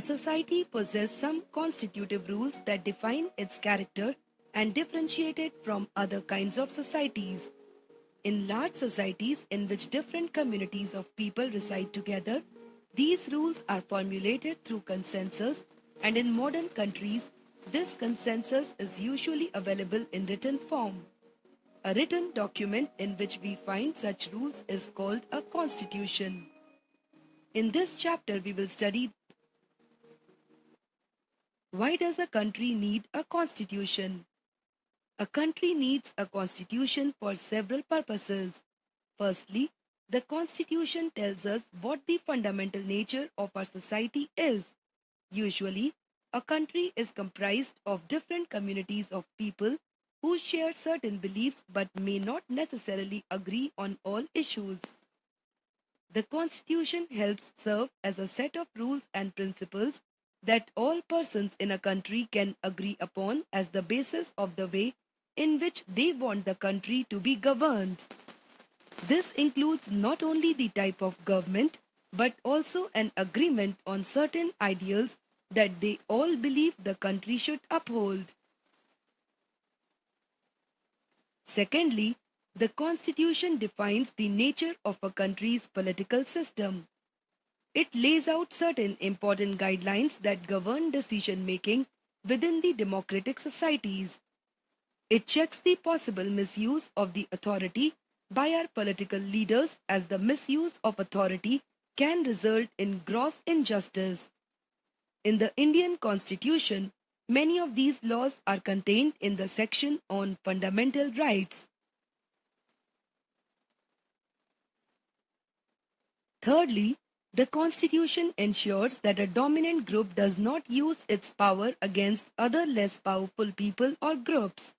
A society possesses some constitutive rules that define its character and differentiate it from other kinds of societies. In large societies in which different communities of people reside together, these rules are formulated through consensus, and in modern countries, this consensus is usually available in written form. A written document in which we find such rules is called a constitution. In this chapter, we will study why does a country need a constitution? A country needs a constitution for several purposes. Firstly, the constitution tells us what the fundamental nature of our society is. Usually, a country is comprised of different communities of people who share certain beliefs but may not necessarily agree on all issues. The constitution helps serve as a set of rules and principles that all persons in a country can agree upon as the basis of the way in which they want the country to be governed. This includes not only the type of government, but also an agreement on certain ideals that they all believe the country should uphold. Secondly, the Constitution defines the nature of a country's political system. It lays out certain important guidelines that govern decision making within the democratic societies. It checks the possible misuse of the authority by our political leaders, as the misuse of authority can result in gross injustice. In the Indian Constitution, many of these laws are contained in the section on fundamental rights. Thirdly, the Constitution ensures that a dominant group does not use its power against other less powerful people or groups.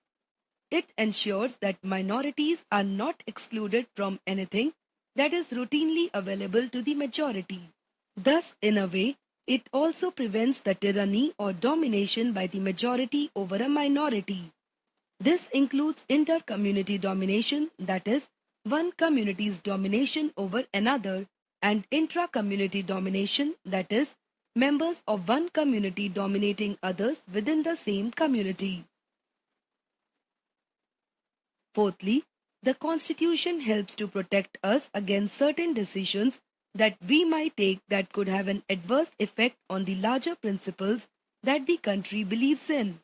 It ensures that minorities are not excluded from anything that is routinely available to the majority. Thus, in a way, it also prevents the tyranny or domination by the majority over a minority. This includes inter-community domination, that is, one community's domination over another, and intra-community domination, that is, members of one community dominating others within the same community. Fourthly, the Constitution helps to protect us against certain decisions that we might take that could have an adverse effect on the larger principles that the country believes in.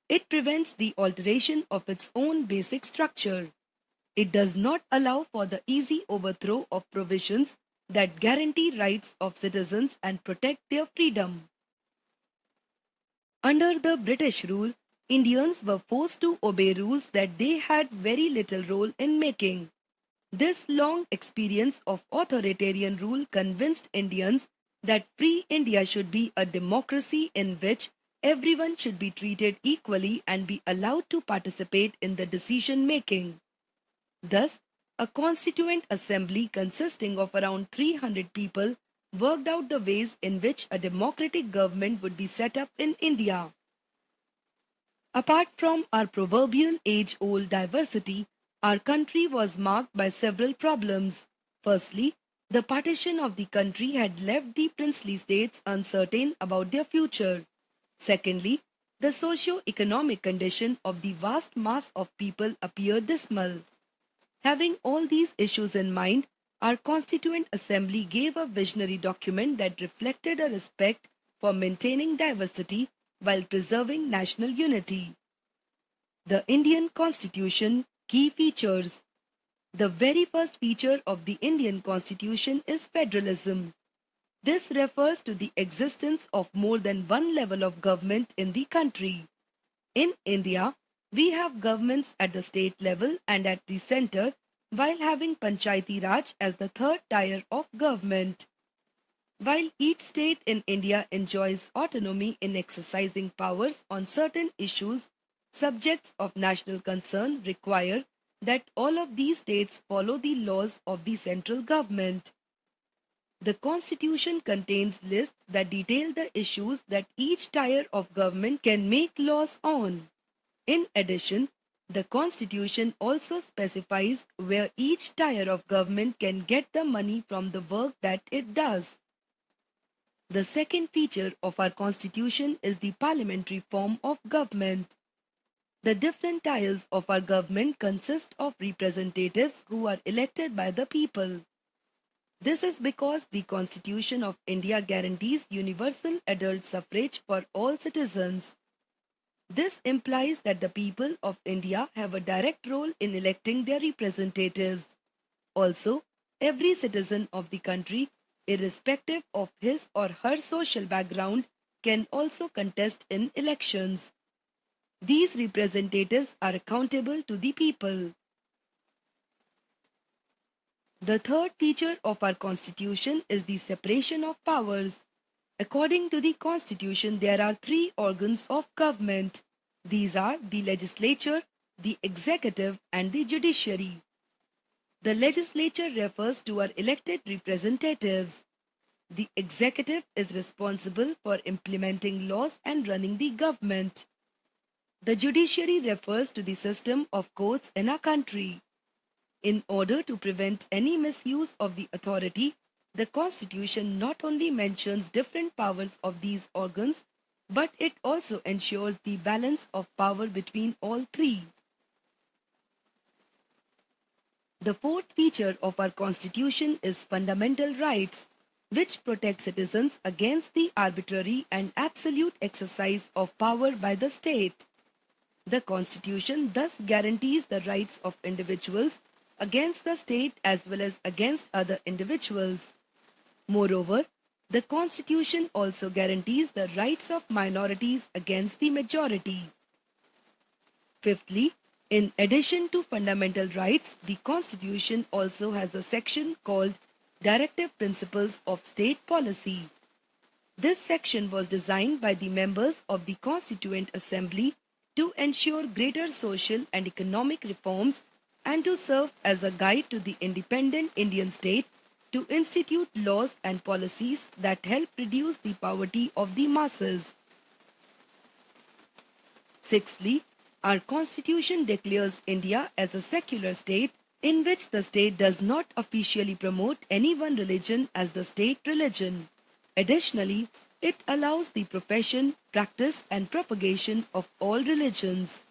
It prevents the alteration of its own basic structure. It does not allow for the easy overthrow of provisions that guarantee rights of citizens and protect their freedom. Under the British rule, Indians were forced to obey rules that they had very little role in making. This long experience of authoritarian rule convinced Indians that free India should be a democracy in which everyone should be treated equally and be allowed to participate in the decision making. Thus, a constituent assembly consisting of around 300 people worked out the ways in which a democratic government would be set up in India. Apart from our proverbial age-old diversity, our country was marked by several problems. Firstly, the partition of the country had left the princely states uncertain about their future. Secondly, the socio-economic condition of the vast mass of people appeared dismal. Having all these issues in mind, our Constituent Assembly gave a visionary document that reflected a respect for maintaining diversity while preserving national unity. The Indian Constitution Key Features. The very first feature of the Indian Constitution is federalism. This refers to the existence of more than one level of government in the country. In India, we have governments at the state level and at the center, while having Panchayati Raj as the third tier of government. While each state in India enjoys autonomy in exercising powers on certain issues, subjects of national concern require that all of these states follow the laws of the central government. The Constitution contains lists that detail the issues that each tier of government can make laws on. In addition, the Constitution also specifies where each tier of government can get the money from the work that it does. The second feature of our constitution is the parliamentary form of government. The different tiers of our government consist of representatives who are elected by the people. This is because the Constitution of India guarantees universal adult suffrage for all citizens. This implies that the people of India have a direct role in electing their representatives. Also, every citizen of the country, irrespective of his or her social background, can also contest in elections. These representatives are accountable to the people. The third feature of our constitution is the separation of powers. According to the constitution, there are three organs of government. These are the legislature, the executive, and the judiciary. The legislature refers to our elected representatives. The executive is responsible for implementing laws and running the government. The judiciary refers to the system of courts in our country. In order to prevent any misuse of the authority, the Constitution not only mentions different powers of these organs, but it also ensures the balance of power between all three. The fourth feature of our Constitution is fundamental rights, which protect citizens against the arbitrary and absolute exercise of power by the state. The Constitution thus guarantees the rights of individuals against the state as well as against other individuals. Moreover, the Constitution also guarantees the rights of minorities against the majority. Fifthly, in addition to fundamental rights, the Constitution also has a section called Directive Principles of State Policy. This section was designed by the members of the Constituent Assembly to ensure greater social and economic reforms and to serve as a guide to the independent Indian state to institute laws and policies that help reduce the poverty of the masses. Sixthly, our Constitution declares India as a secular state in which the state does not officially promote any one religion as the state religion. Additionally, it allows the profession, practice, and propagation of all religions.